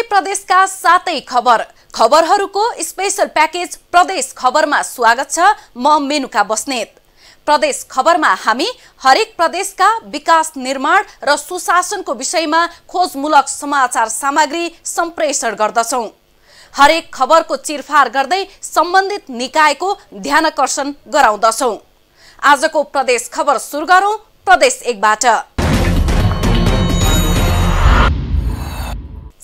सबै प्रदेशका सातै खबरहरूको स्पेशल प्याकेज प्रदेश खबरमा स्वागत छ। म मेनुका बस्नेत। प्रदेश खबरमा हामी हरेक प्रदेशका विकास निर्माण र सुशासनको विषयमा खोजमूलक समाचार सामग्री सम्प्रेषण गर्दछौं। हरेक खबरको चिरफार गर्दै सम्बन्धित निकायको ध्यानाकर्षण गराउँदछौं। आजको प्रदेश खबर सुरु गरौं प्रदेश 1 बाट।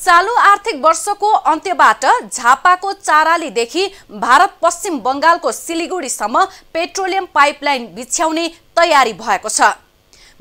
चालू आर्थिक वर्षको अन्त्यबाट झापाको चारालीदेखि भारत पश्चिम बंगालको सिलिगुडीसम्म पेट्रोलियम पाइपलाइन बिछ्याउने तयारी भएको छ।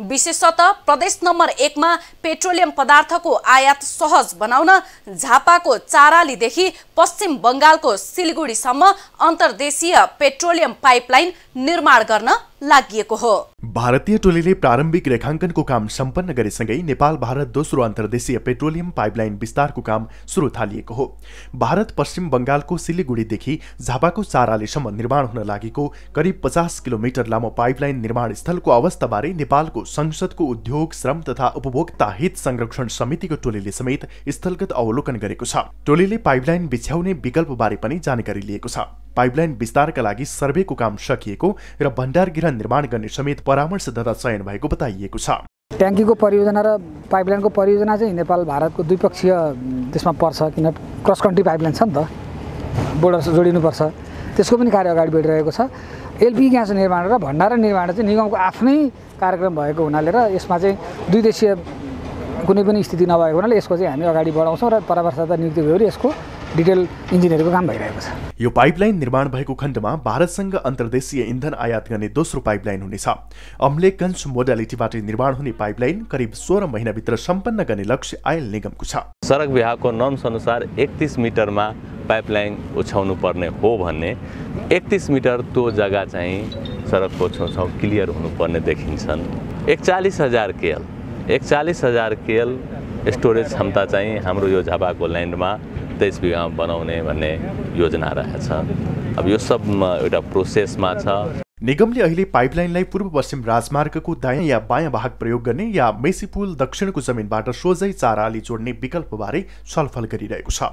विशेषतः प्रदेश नम्बर 1 मा पेट्रोलियम पदार्थको आयात सहज बनाउन झापाको चारालीदेखि पश्चिम बंगालको सिलिगुडीसम्म अन्तर्देशीय पेट्रोलियम पाइपलाइन निर्माण गर्न लागिएको हो। भारतीय टोलीले प्रारम्भिक रेखाङ्कनको काम सम्पन्न गरेसँगै नेपाल भारत दोस्रो अन्तर्देशीय पेट्रोलियम पाइपलाइन विस्तारको काम सुरु थालिएको हो। भारत पश्चिम बंगालको सिलिगुडीदेखि झापाको चारालीसम्म निर्माण हुन लागेको करिब 50 किलोमिटर लामो पाइपलाइन निर्माण स्थलको अवस्थाबारे नेपालको संसदको उद्योग, श्रम तथा उपभोक्ता हित संरक्षण समितिको टोलीले समेत स्थलगत अवलोकन गरेको छ। टोलीले पाइपलाइन बिछ्याउने विकल्पबारे पनि जानकारी लिएको छ। पाइपलाइन विस्तारका लागि सर्वेको काम सकिएको र भण्डारगृह निर्माण गर्ने समेत परामर्शदाता चयन भएको बताइएको छ। ट्याङ्कीको परियोजना र पाइपलाइनको परियोजना चाहिँ नेपाल भारतको द्विपक्षीय त्यसमा पर्छ, किन क्रस कन्ट्री पाइपलाइन छ नि त, बोर्डर जोडिनुपर्छ। त्यसको पनि कार्य अगाडि बढिरहेको छ। एलपी ग्यास निर्माण र भण्डारण निर्माण चाहिँ निगमको आफ्नै कार्यक्रम भएको हुनाले र यसमा चाहिँ दुई देशीय कुनै पनि स्थिति नभएको हुनाले यसको चाहिँ हामी अगाडि बढाउँछौँ र परामर्शदाता नियुक्ति गरी यसको डिटेल इन्जिनियरको काम भइरहेको छ। यो पाइपलाइन निर्माण भएको खण्डमा भारतसँग अन्तर्देशीय इन्धन आयात गर्ने दोस्रो पाइपलाइन हुनेछ। अम्लेखगञ्ज मोडालिटीबाट निर्माण हुने पाइपलाइन करिब 16 महिनाभित्र सम्पन्न गर्ने लक्ष्य आयल निगमको छ। सडक विभागको नर्म्स अनुसार 31 मिटरमा पाइपलाइन उछाउनु पर्ने हो भन्ने 31 मिटर त्यो जग्गा चाहिँ सडकको छेउछाउ क्लियर हुनुपर्ने देखिन्छन्। 41,000 केल स्टोरेज क्षमता चाहिँ हाम्रो यो झापाको ल्यान्डमा 23 बिघामा बनाउने भन्ने योजना रहेछ। अब यो सब एउटा प्रोसेसमा छ। निगमले अहिले पाइपलाइनलाई पूर्व पश्चिम राजमार्गको दायाँ या बायाँ भाग प्रयोग गर्ने या मेसी पुल दक्षिणको जमिनबाट सोझै चाराली जोड्ने विकल्पबारे छलफल गरिरहेको छ।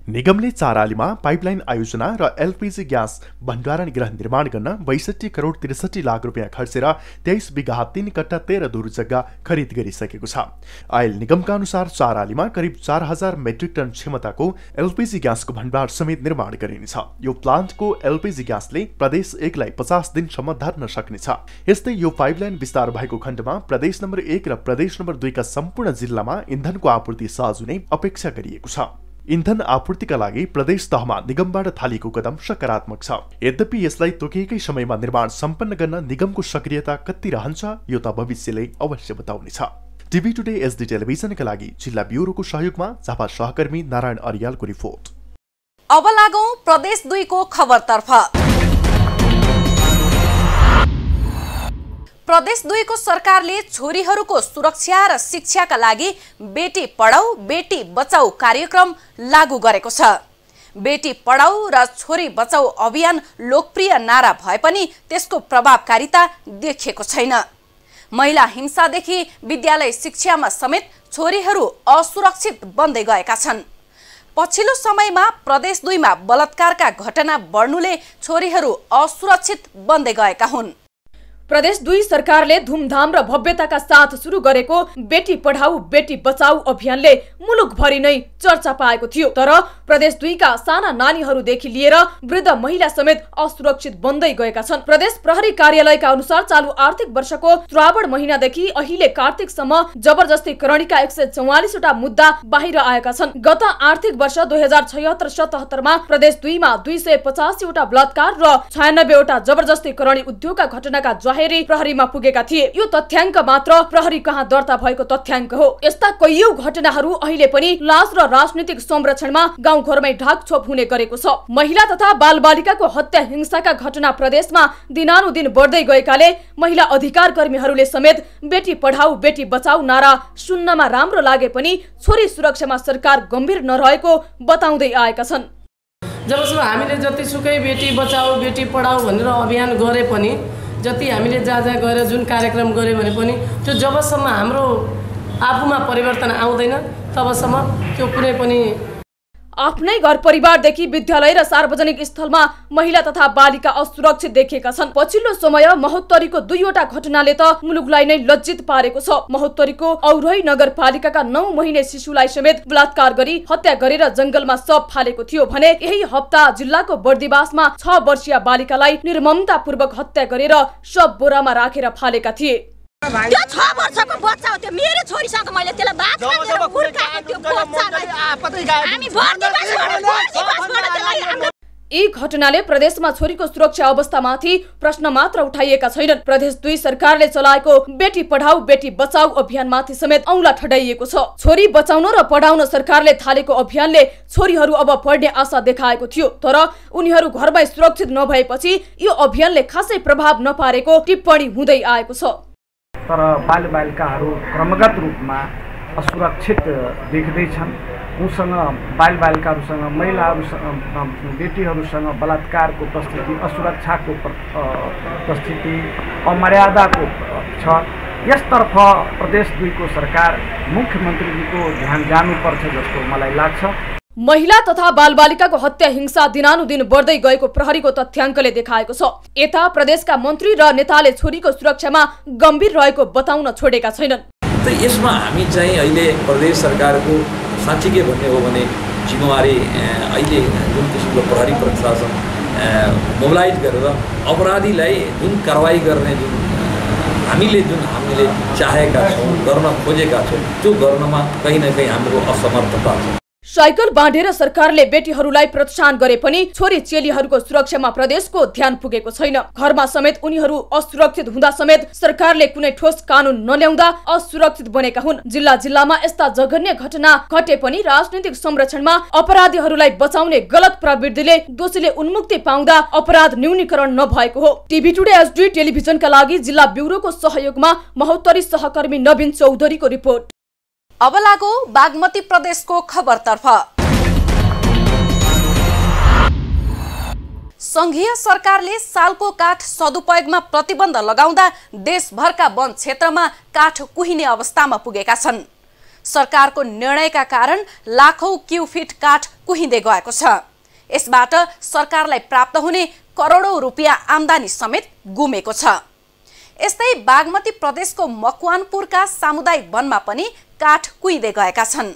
निगमले चारालीमा पाइपलाइन आयोजना र एलपीजी ग्यास भण्डारण गृह निर्माण गर्न 62 करोड 63 लाख रुपियाँ खर्चेर 23 बिघा 3 कट्टा 13 दूर जग्गा खरिद गरिसकेको छ। आयल निगमका अनुसार चारालीमा करिब 4000 मेट्रिक टन क्षमताको एलपीजी ग्यासको भण्डार समेत निर्माण गरिनेछ। यो प्लान्टको एलपीजी ग्यासले प्रदेश 1 लाई 50 दिन सम्म धर्न सक्नेछ। यस्तै यो पाइपलाइन विस्तार भएको खण्डमा प्रदेश नम्बर 1 र प्रदेश नम्बर 2 का सम्पूर्ण जिल्लामा इन्धनको आपूर्ति सहज हुने अपेक्षा गरिएको छ। इन्धन आपूर्तिका लागि प्रदेश तहमा निगमबाट थालिएको कदम सकारात्मक छ। यद्यपि यसलाई तोकिएकै समयमा निर्माण सम्पन्न गर्न निगमको सक्रियता कति रहन्छ यो त भविष्यले अवश्य बताउनेछ। टिभी टुडे एसडी टेलिभिजनका लागि जिल्ला ब्युरोको सहयोगमा झापा सहकर्मी नारायण अरियालको रिपोर्ट। अब लागौं प्रदेश 2 को खबरतर्फ। प्रदेश 2 को सरकारले छोरीहरूको सुरक्षा र शिक्षाका लागि बेटी पढाऊ बेटी बचाऊ कार्यक्रम लागू गरेको छ। बेटी पढाऊ र छोरी बचाऊ अभियान लोकप्रिय नारा भए पनि त्यसको प्रभावकारिता देखिएको छैन। महिला हिंसादेखि विद्यालय शिक्षामा समेत छोरीहरू असुरक्षित बन्दै गएका छन्। पछिल्लो समयमा प्रदेश 2 मा बलात्कारका घटना बढ्नुले छोरीहरू असुरक्षित बन्दै गएका हुन्। प्रदेश 2 सरकारले धुमधाम र भव्यताका साथ सुरु गरेको बेटी पढाऊ बेटी बचाऊ अभियानले मुलुकभरि नै चर्चा पाएको थियो। तर प्रदेश 2 का साना नानीहरूदेखि लिएर वृद्ध महिला समेत असुरक्षित बन्दै गएका छन्। प्रदेश प्रहरी कार्यालयका अनुसार चालू आर्थिक वर्षको श्रावण महिनादेखि अहिले कार्तिकसम्म जबरजस्ती करणीका 144 वटा मुद्दा बाहिर आएका छन्। गत आर्थिक वर्ष 2076-77 मा प्रदेश 2 मा 285 वटा बलात्कार र 96 वटा जबरजस्ती करणी उद्योगका घटनाका प्रहरीमा पुगेका थिए। यो तथ्याङ्क मात्र प्रहरी कहाँ दर्ता भएको तथ्याङ्क हो। यस्ता कैयौं घटनाहरू अहिले पनि लाज र राजनीतिक संरक्षणमा गाउँघरमै ढाकछोप हुने गरेको छ। महिला तथा बालबालिकाको हत्या हिंसाका घटना प्रदेशमा दिनानुदिन बढ्दै गएकाले महिला अधिकार कर्मीहरूले समेत बेटी पढाऊ बेटी बचाऊ नारा सुन्नमा राम्रो लागे पनि छोरी सुरक्षामा सरकार गम्भीर नरहेको बताउँदै आएका छन्। जबसम्म हामीले जतिसुकै बेटी बचाऊ बेटी पढाऊ भनेर अभियान गरे पनि, जति हामीले जहाँ गएर जुन कार्यक्रम गरे भने पनि त्यो जबसम्म हाम्रो आफूमा परिवर्तन आउँदैन तबसम्म त्यो कुनै पनि आफ्नै घर परिवारदेखि विद्यालय र सार्वजनिक स्थलमा महिला तथा बालिका असुरक्षित देखिएका छन्। पछिल्लो समय महोत्तरीको 2वटा घटनाले त मुलुकलाई नै लज्जित पारेको छ। महोत्तरीको औरही नगरपालिकाका 9 महिने शिशुलाई समेत बलात्कार गरी हत्या गरेर जंगलमा शव फालेको थियो भने यही हप्ता जिल्लाको बर्दिवासमा 6 वर्षीय बालिकालाई निर्ममतापूर्वक हत्या गरेर शव बोरामा राखेर फालेका थिए। त्यो 6 वर्षको बच्चा हो, त्यो मेरो छोरीसँग मैले त्यसलाई बात गरेर हुर्काएको त्यो बच्चालाई हामी बर्दिवासबाट त्यसलाई यी घटनाले प्रदेशमा छोरीको सुरक्षा अवस्थामाथि प्रश्न मात्र उठाइएका छैनन्। प्रदेश 2 सरकारले चलाएको बेटी पढाऊ बेटी बचाऊ अभियानमाथि समेत औंला ठडाइएको छ। छोरी बचाउन र पढाउन सरकारले थालेको अभियानले छोरीहरू अब पढ्ने आशा देखाएको थियो, तर उनीहरू घरमै सुरक्षित नभएपछि यो अभियानले खासै प्रभाव नपारेको टिप्पणी हुँदै आएको छ। तर बालबालिकाहरू क्रमगत रूपमा असुरक्षित देखिँदैछन्। उसँग बालबालिकाहरूसँग महिलाहरूसँग बेटीहरूसँग बलात्कारको परिस्थिति, असुरक्षाको परिस्थिति, अमर्यादाको छ। यसतर्फ प्रदेश 2 को सरकार मुख्यमन्त्रीजीको ध्यान जानुपर्छ जस्तो मलाई लाग्छ। महिला तथा बालबालिकाको हत्या हिंसा दिनानुदिन बढ्दै गएको प्रहरीको तथ्याङ्कले देखाएको छ। यता प्रदेशका मन्त्री र नेताले छोरीको सुरक्षामा गम्भीर रहेको बताउन छोडेका छैनन्। यसमा हामी चाहिँ अहिले प्रदेश सरकारको साँच्चै के भन्ने हो भने जिम्मेवारी अहिले जुन किसिमको प्रहरी प्रशासन मोबिलाइज गरेर अपराधीलाई जुन कारवाही गर्ने हामीले चाहेका छौँ, गर्न खोजेका छौँ, त्यो गर्नमा कहीँ न कहीँ हाम्रो असमर्थता छ। साइकल बाँडेर सरकारले बेटीहरूलाई प्रोत्साहन गरे पनि छोरी चेलीहरूको सुरक्षामा प्रदेशको ध्यान पुगेको छैन। घरमा समेत उनीहरू असुरक्षित हुँदा समेत सरकारले कुनै ठोस कानुन नल्याउँदा असुरक्षित बनेका हुन्। जिल्ला जिल्लामा यस्ता जघन्य घटना घटे पनि राजनीतिक संरक्षणमा अपराधीहरूलाई बचाउने गलत प्रवृत्तिले दोषीले उन्मुक्ति पाउँदा अपराध न्यूनीकरण नभएको हो। टिभी टुडे एचडी टेलिभिजनका लागि जिल्ला ब्युरोको सहयोगमा महोत्तरी सहकर्मी नवीन चौधरीको रिपोर्ट। अब लागौ बागमती प्रदेशको खबरतर्फ। संघीय सरकारले सालको काठ सदुपयोगमा प्रतिबन्ध लगाउँदा देशभरका वन क्षेत्रमा काठ कुहिने अवस्थामा पुगेका छन्। सरकारको निर्णयका कारण लाखौं क्युफिट काठ कुहिँदै गएको छ। यसबाट सरकारलाई प्राप्त हुने करोडौं रुपियाँ आम्दानी समेत गुमेको छ। यस्तै बागमती प्रदेशको मकवानपुरका सामुदायिक वनमा पनि काठ कुहिँदै गएका छन्।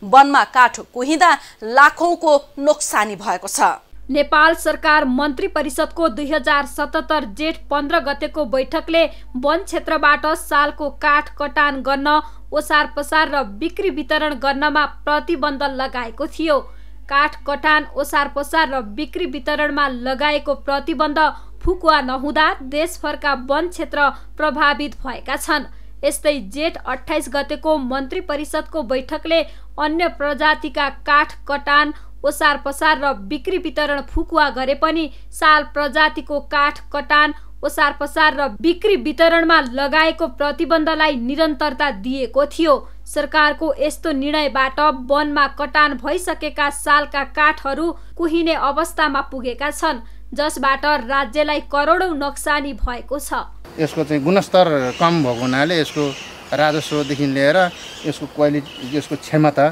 वनमा काठ कुहिँदा लाखौंको नोक्सानी भएको छ। नेपाल सरकार मन्त्री परिषदको 2077 जेठ 15 गतेको बैठकले वन क्षेत्रबाट सालको काठ कटान गर्न, ओसार पसार र बिक्री वितरण गर्नमा प्रतिबन्ध लगाएको थियो। काठ कटान, ओसार पसार र बिक्री वितरणमा लगाएको प्रतिबन्ध फुकुवा नहुँदा देशभरका वन क्षेत्र प्रभावित भएका छन्। यस्तै जेठ 28 गतेको मन्त्री परिषदको बैठकले अन्य प्रजातिका काठ कटान, ओसार पसार र बिक्री वितरण फुकुवा गरे पनि साल प्रजातिको काठ कटान, ओसार पसार र बिक्री वितरणमा लगाएको प्रतिबन्धलाई निरन्तरता दिएको थियो। सरकारको यस्तो निर्णयबाट वनमा कटान भइसकेका सालका काठहरू कुहिने अवस्थामा पुगेका छन्, जसबाट राज्यलाई करोडौं नोक्सानी भएको छ। यसको चाहिँ गुणस्तर कम भएको हुनाले यसको राजस्वदेखि लिएर यसको क्वालिटी, यसको क्षमता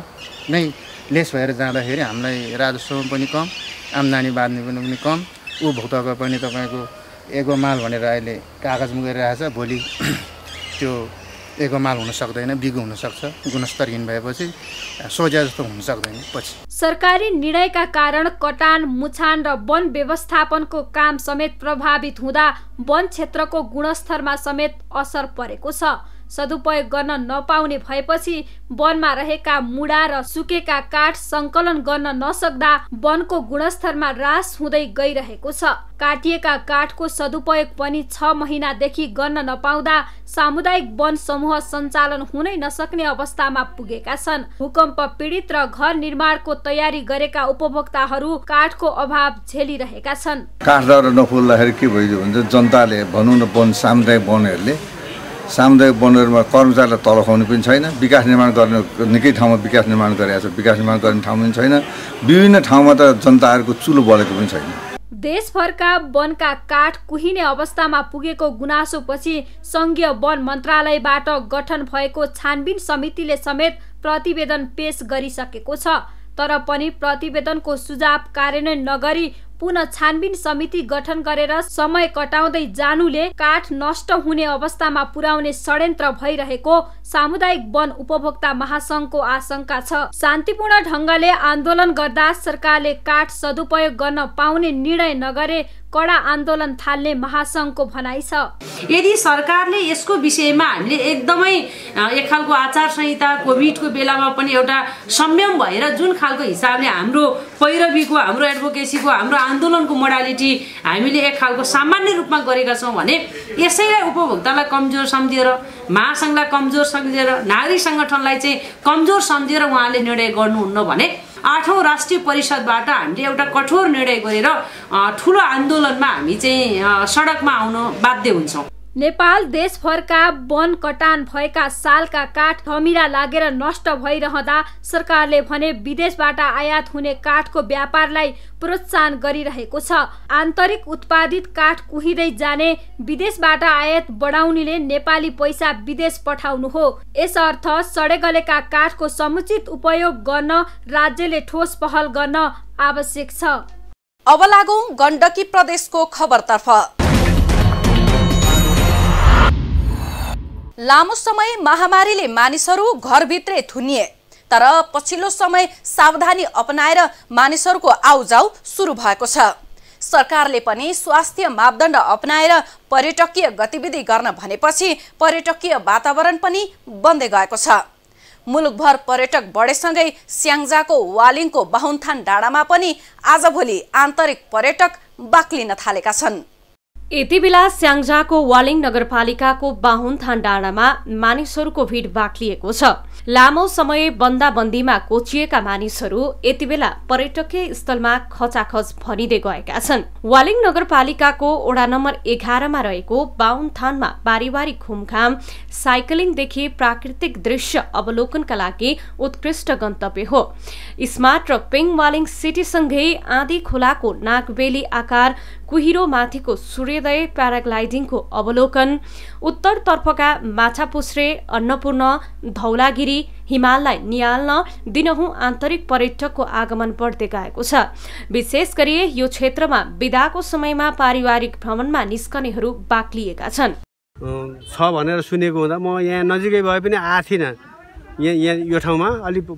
नै लेस भएर जाँदाखेरि हामीलाई राजस्व पनि कम, आम्दानी बाँध्ने पनि कम, उपभोक्ताको पनि तपाईँको एगो माल भनेर अहिले कागजमा गरिरहेछ, भोलि त्यो एगो माल हुन सक्दैन, बिगो हुन सक्छ। गुणस्तरहीन भएपछि सोझा जस्तो हुन सक्दैन पछि। सरकारी निर्णयका कारण कटान, मुछान र वन व्यवस्थापनको काम समेत प्रभावित हुँदा वन क्षेत्रको गुणस्तरमा समेत असर परेको छ। सदुपयोग गर्न नपाउने भएपछि वनमा रहेका मुडा र सुकेका काठ संकलन गर्न नसक्दा वनको गुणस्तरमा ह्रास हुँदै गइरहेको छ। काटिएका काठको सदुपयोग पनि 6 महिनादेखि गर्न नपाउँदा सामुदायिक वन समूह सञ्चालन हुनै नसक्ने अवस्थामा पुगेका छन्। भूकम्प पीडित र घर निर्माणको तयारी गरेका उपभोक्ताहरू काठको अभाव झेलिरहेका छन्। काठ दाउरा नफुल्दाखेरि के भइदियो भने जनताले भनौँ न वन सामुदायिक वनहरूले सामुदायिक वनहरूमा कर्मचारीलाई तलब खुवाउने पनि छैन। विकास निर्माण गर्ने निकै ठाउँमा विकास निर्माण गरेको छ, विकास निर्माण गर्ने ठाउँ पनि छैन। विभिन्न ठाउँमा त जनताहरूको चुलो बढेको पनि छैन। देशभरका वनका काठ कुहिने अवस्थामा पुगेको गुनासोपछि संघीय वन मन्त्रालयबाट गठन भएको छानबिन समितिले समेत प्रतिवेदन पेश गरिसकेको छ। तर पनि प्रतिवेदनको सुझाव कार्यान्वयन नगरी पुनः छानबिन समिति गठन गरेर समय कटाउँदै जानुले काठ नष्ट हुने अवस्थामा पुर्याउने षड्यन्त्र भइरहेको सामुदायिक वन उपभोक्ता महासंघको आशंका छ। शान्तिपूर्ण ढंगले आन्दोलन गर्दा सरकारले काठ सदुपयोग गर्न पाउने निर्णय नगरे कडा आन्दोलन थाल्ने महासंघको भनाइ छ। यदि सरकारले यसको विषयमा हामीले एकदमै एक खालको आचार संहिता कोभिडको बेलामा पनि एउटा संयम भएर जुन खालको हिसाबले हाम्रो पैरवीको हाम्रो एडभोकेसीको हाम्रो आन्दोलनको मोडालिटी हामीले एक खालको सामान्य रूपमा गरेका छौँ भने यसैलाई उपभोक्तालाई कमजोर सम्झेर महासंघलाई कमजोर सम्झेर नागरिक सङ्गठनलाई चाहिँ कमजोर सम्झेर उहाँले निर्णय गर्नुहुन्न भने 8औं राष्ट्रिय परिषदबाट हामीले एउटा कठोर निर्णय गरेर ठुलो आन्दोलनमा हामी चाहिँ सडकमा आउन बाध्य हुन्छौँ। नेपाल देशभरका वन कटान भएका सालका काठ थमिरा लागेर नष्ट भइरहँदा सरकारले भने विदेशबाट आयात हुने काठको व्यापारलाई प्रोत्साहन गरिरहेको छ। आन्तरिक उत्पादित काठ कुहिँदै जाने, विदेशबाट आयात बढाउनेले नेपाली पैसा विदेश पठाउनु हो। यसर्थ सडे गलेका काठको समुचित उपयोग गर्न राज्यले ठोस पहल गर्न आवश्यक छ। अब लागौं गण्डकी प्रदेशको खबरतर्फ। लामो समय महामारीले मानिसहरू घरभित्रै थुनिए, तर पछिल्लो समय सावधानी अपनाएर मानिसहरूको आउजाउ सुरु भएको छ। सरकारले पनि स्वास्थ्य मापदण्ड अपनाएर पर्यटकीय गतिविधि गर्न भनेपछि पर्यटकीय वातावरण पनि बन्दै गएको छ। मुलुकभर पर्यटक बढेसँगै स्याङ्जाको वालिङको बाहुनथान डाँडामा पनि आजभोलि आन्तरिक पर्यटक बाक्लिन थालेका छन्। यति बेला स्याङ्जाको वालिङ नगरपालिकाको बाहुनथान डाँडामा मानिसहरूको भिड बाक्लिएको छ। लामो समय बन्दाबन्दीमा कोचिएका मानिसहरू यति बेला पर्यटकीय स्थलमा खचाखच भरिँदै गएका छन्। वालिङ नगरपालिकाको वडा नम्बर 11 मा रहेको बाहुनथानमा पारिवारिक घुमघाम, साइक्लिङदेखि प्राकृतिक दृश्य अवलोकनका लागि उत्कृष्ट गन्तव्य हो। स्मार्ट र पिङ वालिङ सिटीसँगै आँधी खोलाको नागबेली आकार, कुहिरो माथिको सूर्योदय, प्याराग्लाइडिङको अवलोकन, उत्तरतर्फका माछापुछ्रे, अन्नपूर्ण, धौलागिरी, हिमाललाई निहाल्न दिनहुँ आन्तरिक पर्यटकको आगमन बढ्दै गएको छ। विशेष गरी यो क्षेत्रमा बिदाको समयमा पारिवारिक भ्रमणमा निस्कनेहरू बाक्लिएका छन्। छ भनेर सुनेको हुँदा म यहाँ नजिकै भए पनि आएको थिइनँ। यहाँ यो ठाउँमा अलिक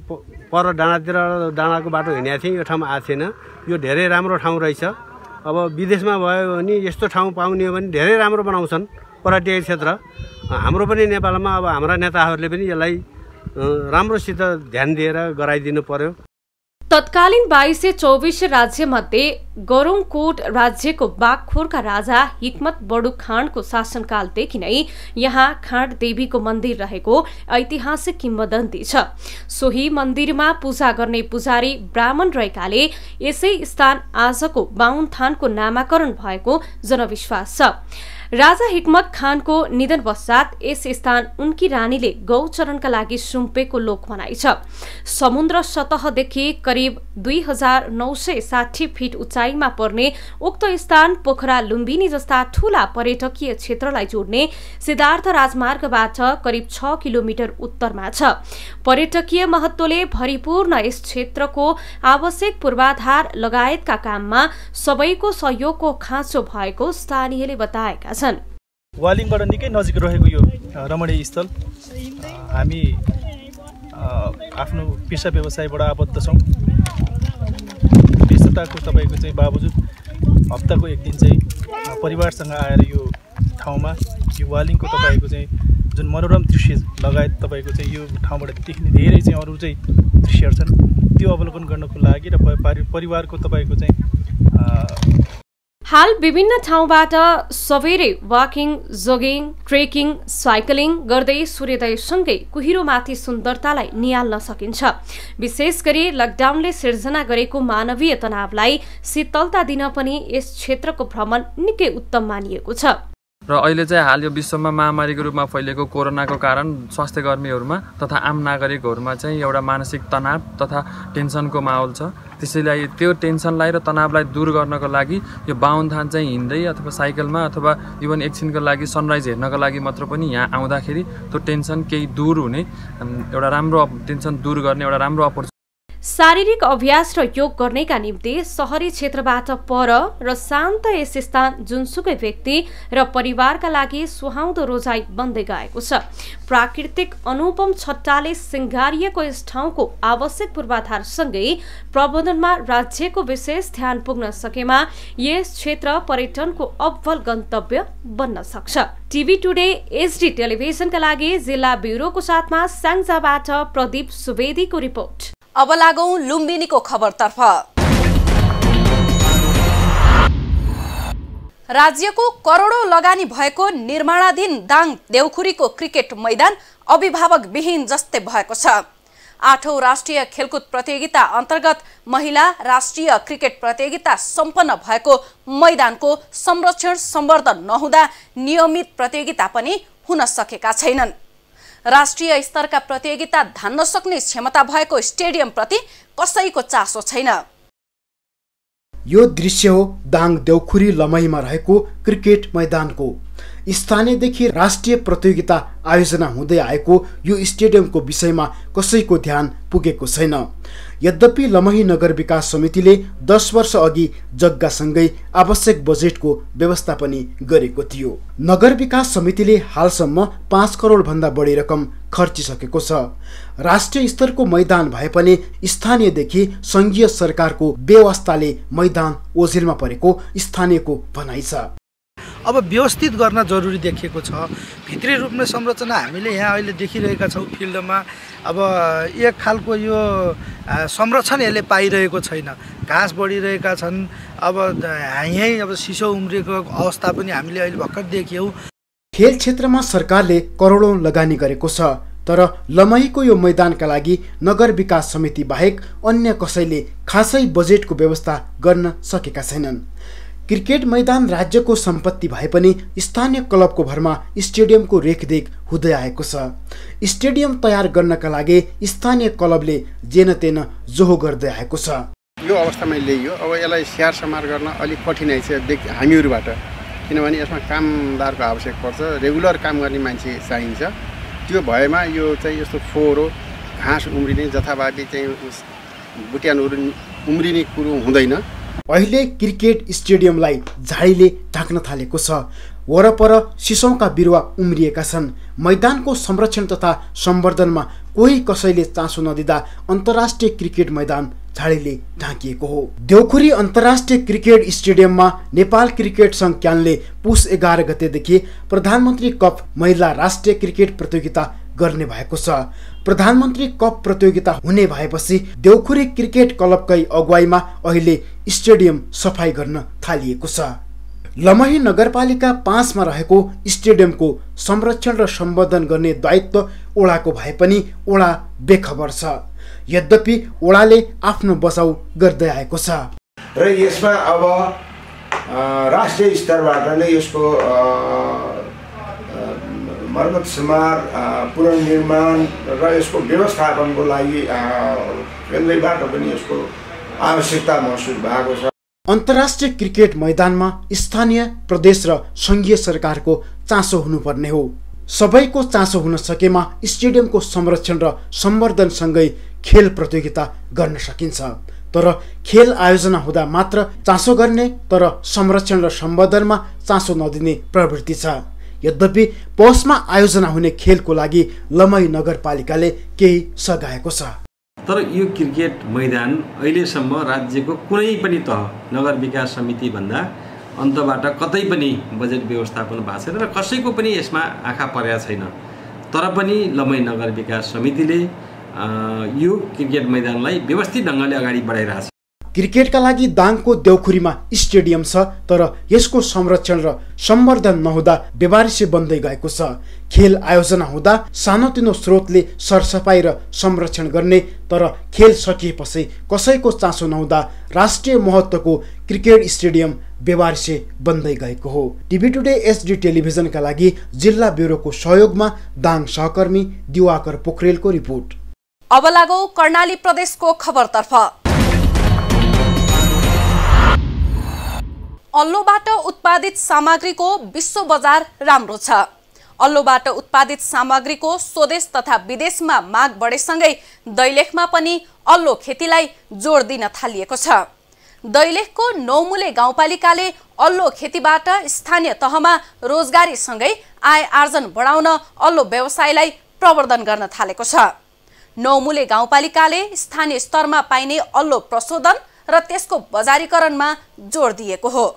पर डाँडाको बाटो हिँडेको थिएँ, यो ठाउँमा आएको थिएन। यो धेरै राम्रो ठाउँ रहेछ। अब विदेशमा भयो भने यस्तो ठाउँ पाउने हो भने धेरै राम्रो बनाउँछन् पर्यटकीय क्षेत्र। हाम्रो पनि नेपालमा अब हाम्रा नेताहरूले पनि यसलाई राम्रोसित ध्यान दिएर गराइदिनु पर्यो। तत्कालीन 2224 राज्यमध्ये गरुङकोट राज्यको बागखोरका राजा हिक्मत बडु खाँडको शासनकालदेखि नै यहाँ खाँड देवीको मन्दिर रहेको ऐतिहासिक किम्वदन्ती छ। सोही मन्दिरमा पूजा गर्ने पुजारी ब्राह्मण रहेकाले यसै स्थान आजको बाहुनथानको नामाकरण भएको जनविश्वास छ। राजा हिक्मत खानको निधन पश्चात यस स्थान उनकी रानीले गौचरणका लागि सुम्पेको लोकभनाइ छ। समुद्र सतहदेखि करिब 2960 फिट उचाइमा पर्ने उक्त स्थान पोखरा लुम्बिनी जस्ता ठूला पर्यटकीय क्षेत्रलाई जोड्ने सिद्धार्थ राजमार्गबाट करिब 6 किलोमिटर उत्तरमा छ। पर्यटकीय महत्त्वले भरिपूर्ण यस क्षेत्रको आवश्यक पूर्वाधार लगायतका काममा सबैको सहयोगको खाँचो भएको स्थानीयले बताएका छन्। वालिङबाट निकै नजिक रहेको यो रमणीय स्थल हामी आफ्नो पेसा व्यवसायबाट आबद्ध छौँ। व्यस्तताको तपाईँको चाहिँ बावजुद हप्ताको एक दिन चाहिँ परिवारसँग आएर यो ठाउँमा यो वालिङको तपाईँको चाहिँ जुन मनोरम दृश्य लगायत तपाईँको चाहिँ यो ठाउँबाट देख्ने धेरै चाहिँ अरू चाहिँ दृश्यहरू छन्, त्यो अवलोकन गर्नको लागि र परिवारको तपाईँको चाहिँ हाल विभिन्न ठाउँबाट सबेरै वाकिङ, जोगिङ, ट्रेकिङ, साइक्लिङ गर्दै सूर्योदयसँगै कुहिरोमाथि सुन्दरतालाई निहाल्न सकिन्छ। विशेष गरी लकडाउनले सिर्जना गरेको मानवीय तनावलाई शीतलता दिन पनि यस क्षेत्रको भ्रमण निकै उत्तम मानिएको छ। र अहिले चाहिँ हाल यो विश्वमा महामारीको रूपमा फैलिएको कोरोनाको कारण स्वास्थ्य कर्मीहरूमा तथा आम नागरिकहरूमा चाहिँ एउटा मानसिक तनाव तथा टेन्सनको माहौल छ। त्यसैले त्यो टेन्सनलाई र तनावलाई दूर गर्नको लागि यो बाहुनथान चाहिँ हिँड्दै अथवा साइकलमा अथवा इभन एकछिनको लागि सनराइज हेर्नको लागि मात्र पनि यहाँ आउँदाखेरि त्यो टेन्सन केही दूर हुने एउटा राम्रो टेन्सन दूर गर्ने एउटा राम्रो अपर्च्युनिटी। शारीरिक अभ्यास र योग गर्नेका निम्ति शहरी क्षेत्रबाट पर र शान्त यस स्थान जुनसुकै व्यक्ति र परिवारका लागि सुहाउँदो रोजाइ बन्दै गएको छ। प्राकृतिक अनुपम छट्टाले सिंगारिएको यस ठाउँको आवश्यक पूर्वाधारसँगै प्रबन्धनमा राज्यको विशेष ध्यान पुग्न सकेमा यस क्षेत्र पर्यटनको अब्बल गन्तव्य बन्न सक्छ। टिभी टुडे एचडी टेलिभिजनका लागि जिल्ला ब्युरोको साथमा स्याङ्जाबाट प्रदीप सुवेदीको रिपोर्ट। अब लागौं लुम्बिनीको खबरतर्फ। राज्यको करोडौं लगानी भएको निर्माणाधीन दाङ देउखुरीको क्रिकेट मैदान अभिभावक विहीन जस्तै भएको छ। 8औं राष्ट्रिय खेलकुद प्रतियोगिता अन्तर्गत महिला राष्ट्रिय क्रिकेट प्रतियोगिता सम्पन्न भएको मैदानको संरक्षण सम्वर्धन नहुँदा नियमित प्रतियोगिता पनि हुन सकेका छैनन्। राष्ट्रिय स्तरका प्रतियोगिता धान्न सक्ने क्षमता भएको स्टेडियम प्रति कसैको चासो छैन। यो दृश्य हो दाङ देउखुरी लमहीमा रहेको क्रिकेट मैदानको। स्थानीयदेखि राष्ट्रिय प्रतियोगिता आयोजना हुँदै आएको यो स्टेडियमको विषयमा कसैको ध्यान पुगेको छैन। यद्यपि लमही नगर विकास समितिले 10 वर्ष अघि जग्गासँगै आवश्यक बजेटको व्यवस्था पनि गरेको थियो। नगर विकास समितिले हालसम्म 5 करोड भन्दा बढी रकम खर्चिसकेको छ। राष्ट्रिय स्तरको मैदान भए पनि स्थानीयदेखि संघीय सरकारको व्यवस्थाले मैदान ओझेलमा परेको स्थानीयको भनाइ छ। अब व्यवस्थित गर्न जरुरी देखिएको छ। भित्री रूपमा संरचना हामीले यहाँ अहिले देखिरहेका छौँ फिल्डमा। अब एक खालको यो संरक्षण यसले पाइरहेको छैन। घाँस बढिरहेका छन्। अब यहीँ अब सिसो उम्रेको अवस्था पनि हामीले अहिले भर्खर देख्यौँ। खेल क्षेत्रमा सरकारले करोडौं लगानी गरेको छ, तर लमहीको यो मैदानका लागि नगर विकास समिति बाहेक अन्य कसैले खासै बजेटको व्यवस्था गर्न सकेका छैनन्। क्रिकेट मैदान राज्यको सम्पत्ति भए पनि स्थानीय क्लबको भरमा स्टेडियमको रेखदेख हुँदै आएको छ। स्टेडियम तयार गर्नका लागि स्थानीय क्लबले जेनतेन जोहो गर्दै आएको छ। यो अवस्थामा ल्याइयो। अब यसलाई स्याहार समार गर्न अलिक कठिनाइ छ हामीहरूबाट, किनभने यसमा कामदारको आवश्यक पर्छ। रेगुलर काम गर्ने मान्छे चाहिन्छ। त्यो भएमा यो चाहिँ यस्तो फोहोर हो, घाँस उम्रिने जथाभावी चाहिँ बुट्यानहरू उम्रिने कुरो हुँदैन। अहिले क्रिकेट स्टेडियमलाई झाडीले ढाक्न थालेको छ। वरपर सिसौका बिरुवा उम्रिएका छन्। मैदानको संरक्षण तथा सम्वर्धनमा कोही कसैले चासो नदिँदा अन्तर्राष्ट्रिय क्रिकेट मैदान झाडीले ढाकिएको हो। देउखुरी अन्तर्राष्ट्रिय क्रिकेट स्टेडियममा नेपाल क्रिकेट संघ क्यानले पुस 11 गतेदेखि प्रधानमन्त्री कप महिला राष्ट्रिय क्रिकेट प्रतियोगिता गर्ने भएको छ। प्रधानमन्त्री कप प्रतियोगिता हुने भएपछि देउखुरी क्रिकेट क्लबकै अगुवाईमा अहिले स्टेडियम सफाई गर्न थालिएको छ। लमही नगरपालिका 5 मा रहेको स्टेडियमको संरक्षण र सम्वर्धन गर्ने दायित्व ओडाको भए पनि ओडा बेखबर छ। यद्यपि ओडाले आफ्नो बचाउ गर्दै आएको छ र यसमा अब राष्ट्रिय स्तरबाट नै यसको मर्मत समार पुनर्निर्माण र यसको व्यवस्थापनको लागि केन्द्रबाट पनि यसको आवश्यकता महसुस भएको छ। अन्तर्राष्ट्रिय क्रिकेट मैदानमा स्थानीय प्रदेश र संघीय सरकारको चासो हुनुपर्ने हो। सबैको चासो हुन सकेमा स्टेडियमको संरक्षण र सम्वर्धनसँगै खेल प्रतियोगिता गर्न सकिन्छ। तर खेल आयोजना हुँदा मात्र चासो गर्ने, तर संरक्षण र सम्वर्धनमा चासो नदिने प्रवृत्ति छ। यद्यपि पौषमा आयोजना हुने खेलको लागि लमही नगरपालिकाले केही सघाएको छ। तर यो क्रिकेट मैदान अहिलेसम्म राज्यको कुनै पनि तह नगर विकास समिति भन्दा अन्तबाट कतै पनि बजेट व्यवस्थापन भएको छैन र कसैको पनि यसमा आँखा परेको छैन। तर पनि लमही नगर विकास समितिले यो क्रिकेट मैदानलाई व्यवस्थित ढङ्गले अगाडि बढाइरहेछ। क्रिकेटका लागि दाङको देउखुरीमा स्टेडियम छ, तर यसको संरक्षण र सम्वर्धन नहुँदा बेबारिसे बन्दै गएको छ। खेल आयोजना हुँदा सानोतिनो स्रोतले सरसफाई र संरक्षण गर्ने, तर खेल सकिएपछि कसैको चासो नहुँदा राष्ट्रिय महत्त्वको क्रिकेट स्टेडियम बेबारिसे बन्दै गएको हो। टिभी टुडे एचडी टेलिभिजनका लागि जिल्ला ब्युरोको सहयोगमा दाङ सहकर्मी दिवाकर पोखरेलको रिपोर्ट। अब लागौं कर्णाली प्रदेशको खबरतर्फ। अल्लोबाट उत्पादित सामग्रीको विश्व बजार राम्रो छ। अल्लोबाट उत्पादित सामग्रीको स्वदेश तथा विदेशमा माग बढेसँगै दैलेखमा पनि अल्लो खेतीलाई जोड दिन थालिएको छ। दैलेखको नौमुले गाउँपालिकाले अल्लो खेतीबाट स्थानीय तहमा रोजगारीसँगै आय आर्जन बढाउन अल्लो व्यवसायलाई प्रवर्धन गर्न थालेको छ। नौमुले गाउँपालिकाले स्थानीय स्तरमा पाइने अल्लो प्रशोधन र त्यसको बजारीकरणमा जोड दिएको हो।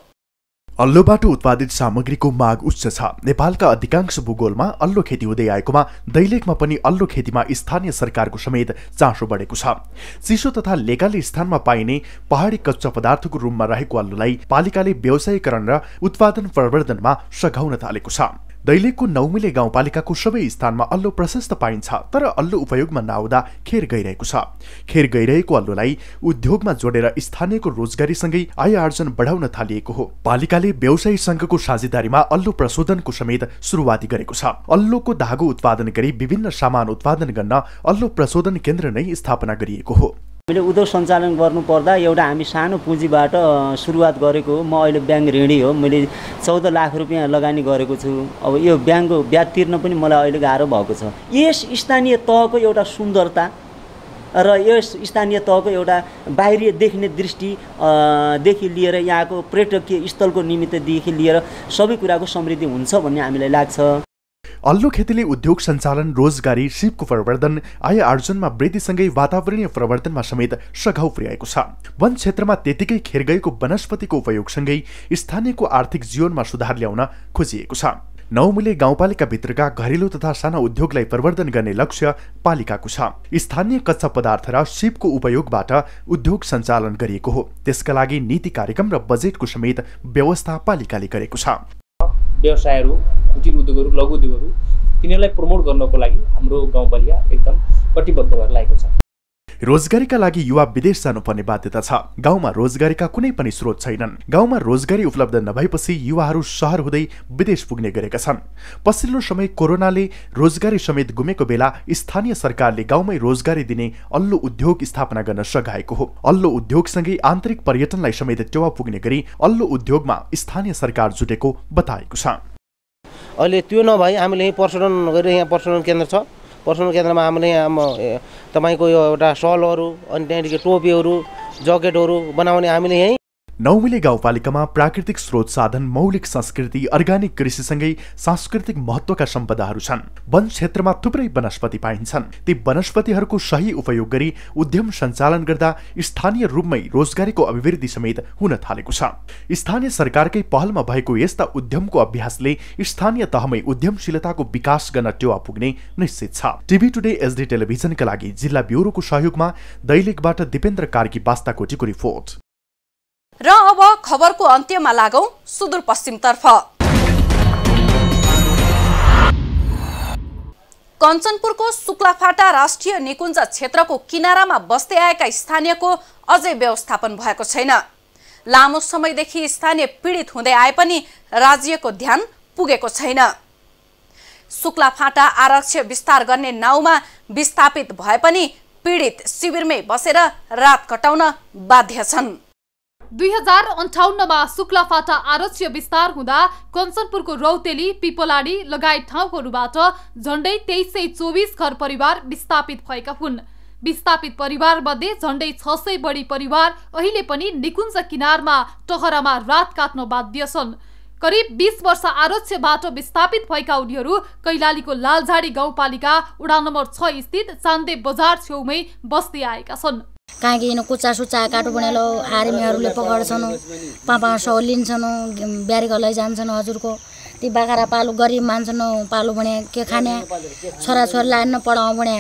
अल्लोबाट उत्पादित सामग्रीको माग उच्च छ। नेपालका अधिकांश भूगोलमा अल्लो खेती हुँदै आएकोमा दैलेखमा पनि अल्लो खेतीमा स्थानीय सरकारको समेत चासो बढेको छ। चिसो तथा लेकाले स्थानमा पाइने पहाडी कच्चा पदार्थको रूपमा रहेको अल्लोलाई पालिकाले व्यवसायीकरण र उत्पादन प्रवर्धनमा सघाउन थालेको छ। दैलेखको नौमुले गाउँपालिकाको सबै स्थानमा अल्लो प्रशस्त पाइन्छ, तर अल्लो उपयोगमा नआउँदा खेर गइरहेको छ। खेर गइरहेको अल्लोलाई उद्योगमा जोडेर स्थानीयको रोजगारीसँगै आय आर्जन बढाउन थालिएको हो। पालिकाले व्यवसायी संघको साझेदारीमा अल्लो प्रशोधनको समेत सुरुवाती गरेको छ। अल्लोको धागो उत्पादन गरी विभिन्न सामान उत्पादन गर्न अल्लो प्रशोधन केन्द्र नै स्थापना गरिएको हो। मैले उद्योग सञ्चालन गर्नुपर्दा एउटा हामी सानो पुँजीबाट सुरुवात गरेको हो। म अहिले ब्याङ्क ऋणी हो। मैले 14 लाख रुपियाँ लगानी गरेको छु। अब यो ब्याङ्कको ब्याज तिर्न पनि मलाई अहिले गाह्रो भएको छ। यस स्थानीय तहको एउटा सुन्दरता र यस स्थानीय तहको एउटा बाहिरी देख्ने दृष्टिदेखि लिएर यहाँको पर्यटकीय स्थलको निमित्तदेखि लिएर सबै कुराको समृद्धि हुन्छ भन्ने हामीलाई लाग्छ। अल्लो खेतीले उद्योग सञ्चालन, रोजगारी, सिपको प्रवर्धन, आय आर्जनमा वृद्धिसँगै वातावरणीय प्रवर्धनमा समेत सघाउ पुर्याएको छ। वन क्षेत्रमा त्यतिकै खेर गएको वनस्पतिको उपयोगसँगै स्थानीयको आर्थिक जीवनमा सुधार ल्याउन खोजिएको छ। नौमुले गाउँपालिका भित्रका घरेलु तथा साना उद्योगलाई प्रवर्धन गर्ने लक्ष्य पालिकाको छ। स्थानीय कच्चा पदार्थ र सिपको उपयोगबाट उद्योग सञ्चालन गरिएको हो। त्यसका लागि नीति कार्यक्रम र बजेटको समेत व्यवस्था पालिकाले गरेको छ। व्यवसायहरू, कुटीर उद्योगहरू, लघु उद्योगहरू तिनीहरूलाई प्रमोट गर्नको लागि हाम्रो गाउँपालिका एकदम कटिबद्ध भएर लागेको छ। रोजगारीका लागि युवा विदेश जानुपर्ने बाध्यता छ। गाउँमा रोजगारीका कुनै पनि स्रोत छैनन्। गाउँमा रोजगारी उपलब्ध नभएपछि युवाहरू शहर हुँदै विदेश पुग्ने गरेका छन्। पछिल्लो समय कोरोनाले रोजगारी समेत गुमेको बेला स्थानीय सरकारले गाउँमै रोजगारी दिने अल्लो उद्योग स्थापना गर्न सघाएको हो। अल्लो उद्योगसँगै आन्तरिक पर्यटनलाई समेत टेवा पुग्ने गरी अल्लो उद्योगमा स्थानीय सरकार जुटेको बताएको छ। अहिले त्यो नभई हामीले यही पर्यटन गरेर यहाँ पर्यटन केन्द्र छ। पर्यटन केन्द्रमा हामीले यहाँ तपाईँको यो एउटा सलहरू अनि त्यहाँदेखि टोपीहरू, ज्याकेटहरू बनाउने हामीले यहीँ। नौमुले गाउँपालिकामा प्राकृतिक स्रोत साधन, मौलिक संस्कृति, अर्ग्यानिक कृषिसँगै सांस्कृतिक महत्त्वका सम्पदाहरू छन्। वन क्षेत्रमा थुप्रै वनस्पति पाइन्छन्। ती वनस्पतिहरूको सही उपयोग गरी उद्यम सञ्चालन गर्दा स्थानीय रूपमै रोजगारीको अभिवृद्धि समेत हुन थालेको छ। स्थानीय सरकारकै पहलमा भएको यस्ता उद्यमको अभ्यासले स्थानीय तहमै उद्यमशीलताको विकास गर्न टेवा पुग्ने निश्चित छ। टिभी टुडे एसडी टेलिभिजनका लागि जिल्ला ब्युरोको सहयोगमा दैलेखबाट दिपेन्द्र कार्की बास्ताकोटीको रिपोर्ट। र अब खबरको अन्त्यमा लागौं सुदूरपश्चिमतर्फ। कञ्चनपुरको शुक्लाफाटा राष्ट्रिय निकुञ्ज क्षेत्रको किनारामा बस्दै आएका स्थानीयको अझै व्यवस्थापन भएको छैन। लामो समयदेखि स्थानीय पीडित हुँदै आए पनि राज्यको ध्यान पुगेको छैन। शुक्लाफाटा आरक्ष विस्तार गर्ने नाउँमा विस्थापित भए पनि पीडित शिविरमै बसेर रात कटाउन बाध्य छन्। 2058 मा शुक्लाफाटा आरक्ष विस्तार हुँदा कञ्चनपुरको रौतेली, पिपलाडी लगायत ठाउँहरूबाट झण्डै 2324 घर परिवार विस्थापित भएका हुन्। विस्थापित परिवार मध्ये झण्डै 600 बढी परिवार अहिले पनि निकुञ्ज किनारमा टहरामा रात काट्न बाध्य छन्। करिब 20 वर्ष आरक्षबाट विस्थापित भएका उनीहरू कैलालीको लालझाडी गाउँपालिका वडा नम्बर 6 स्थित चान्दे बजार छेउमै बस्दै आएका छन्। काहीँ किन कुच्चा सुच्चा काटो बनालो आर्मीहरूले पकडछन्, 500 लिन्छन्, ब्यारीको लैजान्छन्। हजुरको ती बाख्रा पालु गरिब मान्छन्, पालु भने के खाने, छोराछोरीलाई न पढाउँ भने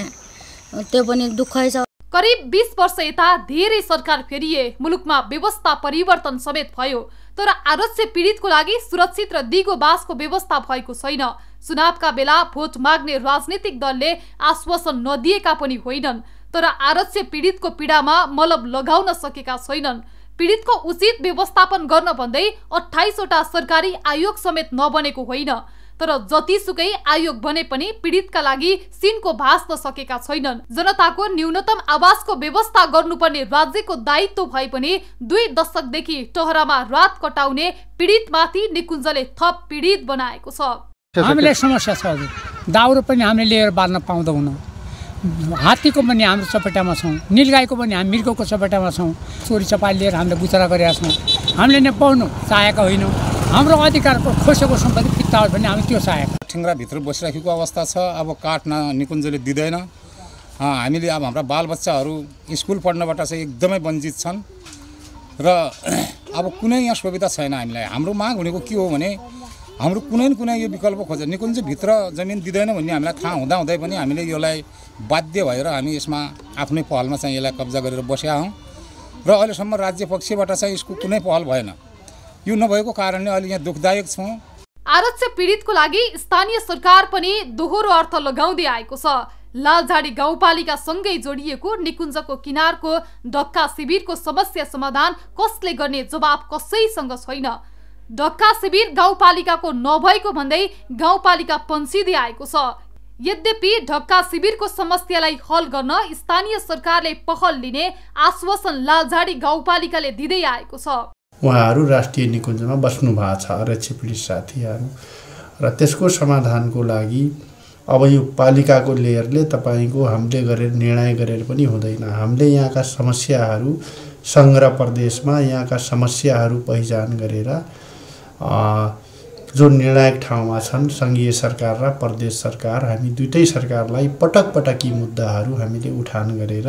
त्यो पनि दुःखै छ। करिब 20 वर्ष यता धेरै सरकार फेरिए, मुलुकमा व्यवस्था परिवर्तन समेत भयो, तर आरक्ष पीडितको लागि सुरक्षित र दिगो बासको व्यवस्था भएको छैन। चुनावका बेला भोट माग्ने राजनीतिक दलले आश्वासन नदिएका पनि होइनन्, तर आरक्ष पीडितको पीडामा मलम लगाउन सकेका छैनन्। पीडितको उचित व्यवस्थापन गर्न भन्दै 28 वटा सरकारी आयोग समेत नबनेको होइन, तर जतिसुकै आयोग बने पनि पीडितका लागि सिनको भास्न सकेका छैनन्। जनताको न्यूनतम आवासको व्यवस्था गर्नुपर्ने राज्यको दायित्व भए पनि 2 दशकदेखि टहरामा रात कटाउने पीडितमाथि निकुञ्जले थप पीडित बनाएको छ। हामीलाई समस्या छ हजुर, दाउरो पनि हामीले लिएर बाल्न पाउँदैनौँ। हात्तीको पनि हाम्रो चपेटामा छौँ, नीलगाईको पनि हामी मृगको चपेटामा छौँ। चोरी चपारी लिएर हामीले बुतरा गरेका छौँ। हामीले नै पाउनु चाहेका होइनौँ। हाम्रो अधिकारको खोसेको सम्पत्ति फिर्ता होस् भने हामी त्यो चाहेका। ठेङ्ग्राभित्र बसिराखेको अवस्था छ। अब काट्न निकुञ्जले दिँदैन। हामीले अब हाम्रा बालबच्चाहरू स्कुल पढ्नबाट चाहिँ एकदमै वञ्चित छन् र अब कुनै यहाँ सुविधा छैन हामीलाई। हाम्रो माग भनेको के हो भने हाम्रो कुनै न कुनै यो विकल्प खोज्छ। निकुञ्जभित्र जमिन दिँदैन भन्ने हामीलाई थाहा हुँदाहुँदै पनि हामीले यसलाई बाध्य भएर हामी यसमा आफ्नै पहलमा चाहिँ यसलाई कब्जा गरेर बसेका हौँ र अहिलेसम्म राज्य पक्षबाट चाहिँ यसको कुनै पहल भएन। यो नभएको कारणले अहिले यहाँ दुःखदायक छौँ। आरक्ष पीडितको लागि स्थानीय सरकार पनि दोहोरो अर्थ लगाउँदै आएको छ। लालझाडी गाउँपालिका सँगै जोडिएको निकुञ्जको किनारको ढक्का शिविरको समस्या समाधान कसले गर्ने जवाब कसैसँग छैन। ढक्का शिविर गाउँपालिकाको नभएको भन्दै गाउँपालिका पन्सिँदै आएको छ। यद्यपि ढक्का शिविरको समस्यालाई हल गर्न स्थानीय सरकारले पहल लिने आश्वासन लालझाडी गाउँपालिकाले दिँदै आएको छ। उहाँहरू राष्ट्रिय निकुञ्जमा बस्नु भएको छ आरक्षी पीडित साथीहरू र त्यसको समाधानको लागि अब यो पालिकाको लेयरले तपाईँको हामीले गरेर निर्णय गरेर पनि हुँदैन। हामीले यहाँका समस्याहरू सङ्घ र प्रदेशमा यहाँका समस्याहरू पहिचान गरेर जो निर्णायक ठाउँमा छन् सङ्घीय सरकार र प्रदेश सरकार, हामी दुईटै सरकारलाई पटक पटक यी मुद्दाहरू हामीले उठान गरेर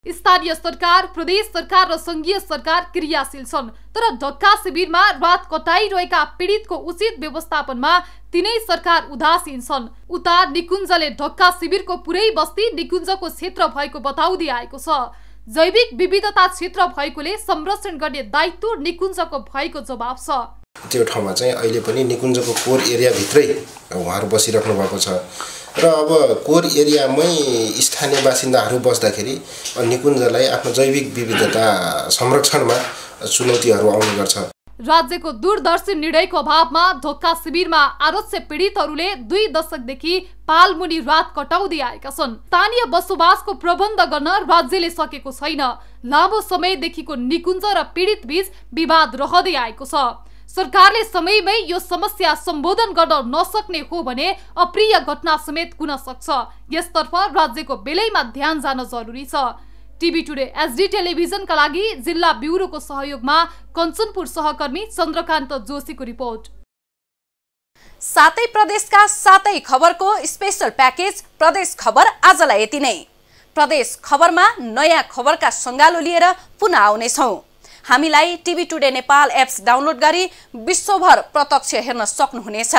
स्थानीय सरकार, प्रदेश सरकार र सङ्घीय सरकार क्रियाशील छन्। तर ढक्का शिविरमा रात कटाइरहेका पीडितको उचित व्यवस्थापनमा तिनै सरकार उदासीन छन्। उता निकुञ्जले ढक्का शिविरको पुरै बस्ती निकुञ्जको क्षेत्र भएको बताउँदै आएको छ। जैविक विविधता क्षेत्र भएकोले संरक्षण गर्ने दायित्व निकुञ्जको भएको जवाब छ। त्यो ठाउँमा चाहिँ अहिले पनि निकुञ्जको कोर एरियाभित्रै उहाँहरू बसिराख्नु भएको छ र अब कोर एरियामै स्थानीय बासिन्दाहरू बस्दाखेरि निकुञ्जलाई आफ्नो जैविक विविधता संरक्षणमा चुनौतीहरू आउने गर्छ। राज्यको दूरदर्शी निर्णयको अभावमा ढोका शिविरमा आरक्ष पीडितहरूले 2 दशकदेखि पालमुनि रात कटाउँदै आएका छन्। स्थानीय बसोबासको प्रबन्ध गर्न राज्यले सकेको छैन। लामो समयदेखिको निकुञ्ज र पीडित बीच विवाद रहँदै आएको छ। सरकारले समयमै यो समस्या सम्बोधन गर्न नसक्ने हो भने अप्रिय घटना समेत हुन सक्छ। यसतर्फ राज्यको बेलैमा ध्यान जान जरुरी छ। टिभी टुडे एसडी टेलिभिजनका लागि जिल्ला ब्युरोको सहयोगमा कञ्चनपुर सहकर्मी चन्द्रकान्त जोशीको रिपोर्ट। सातै प्रदेशका सातै खबरको स्पेशल प्याकेज प्रदेश खबर आजलाई यति नै। प्रदेश खबरमा नयाँ खबरका सङ्गालो लिएर पुनः आउनेछौँ। हामीलाई TV today Nepal apps download गरी विश्वभर प्रत्यक्ष हेर्न सक्नुहुनेछ।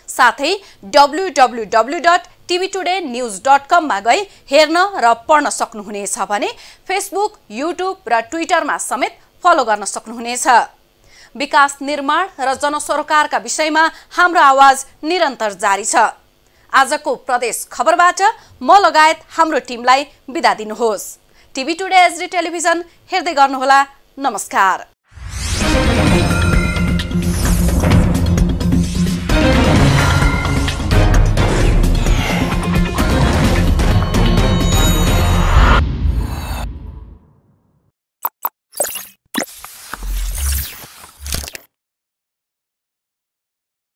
साथै www.tvtoday.news.com मा गई हेर्न र पढ्न सक्नुहुनेछ भने फेसबुक, युट्युब र ट्विटरमा समेत फलो गर्न सक्नुहुनेछ। विकास निर्माण र जनसरोकारका विषयमा हाम्रो आवाज निरन्तर जारी छ। आजको प्रदेश खबरबाट म लगायत हाम्रो टिमलाई बिदा दिनुहोस्। टिभी टुडे एसडी टेलिभिजन हेर्दै गर्नुहोला। नमस्कार।